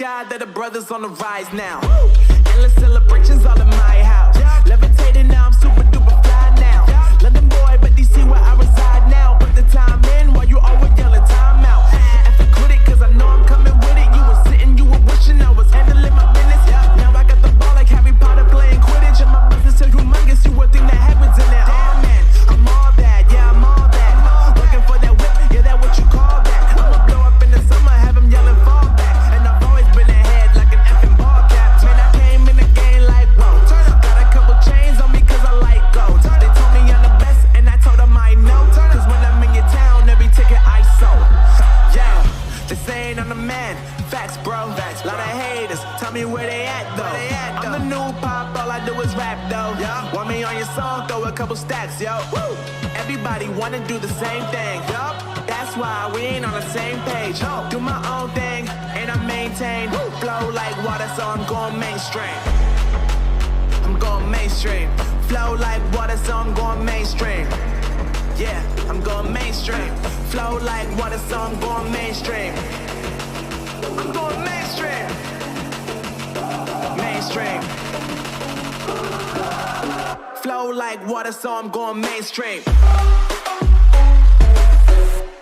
God that the brothers on the rise now. Endless celebrations all in my house. Levitating now, I'm super duper fly now. London boy, but DC where I reside now. Put the time in while you always yelling time out. And for quit it, cause I know I'm coming with it. You were sitting, you were wishing I was handling my business. Now I got the ball like Harry Potter playing Quidditch. And my business so humongous, you would think that happens in there. Oh man, I'm all that, yeah, I'm all that. Looking for that whip, yeah, that what you call that. I'ma blow up in the summer, have him yelling fall back. And I've always been ahead like an effing ball cap. Man, I came in the game like, whoa. Got a couple chains on me cause I like gold. They told me I'm the best and I told them I know. Cause when I'm in your town, every ticket I sold. Yeah, they saying I'm the man. Facts, bro. Lot of haters, tell me where they at though. I'm the new pop, all I do is rap though. Want me on your song, throw a couple stacks, yo. Woo! Everybody wanna do the same thing. That's why we ain't on the same page. Do my own thing, and I maintain. Flow like water, so I'm going mainstream. I'm going mainstream. Flow like water, so I'm going mainstream. Yeah, I'm going mainstream. Flow like water, so I'm going mainstream. I'm going mainstream. Mainstream. Flow like water, so I'm going mainstream.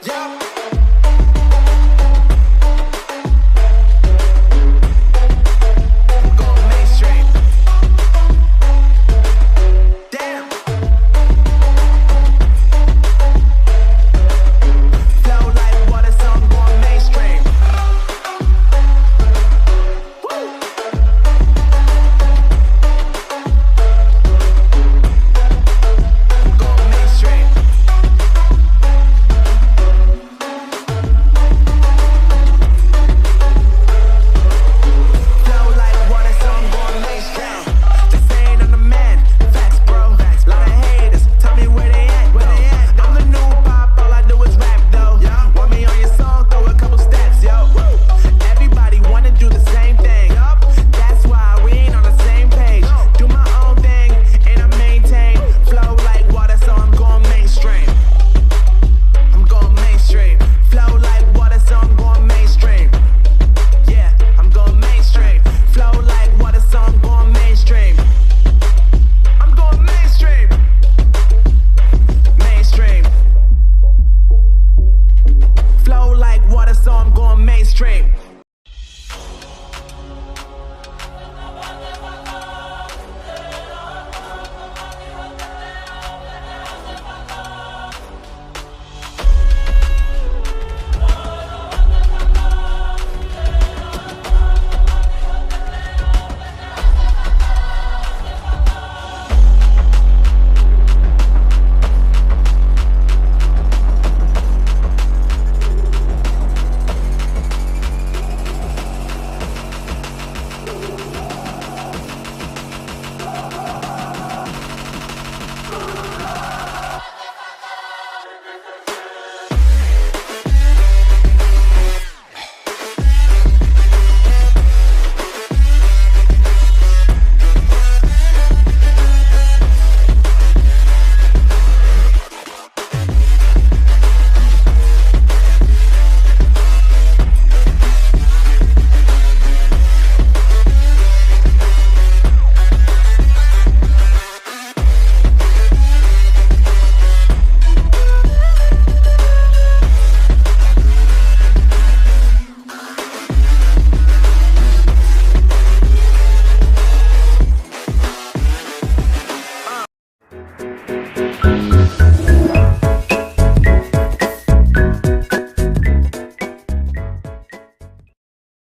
Yeah.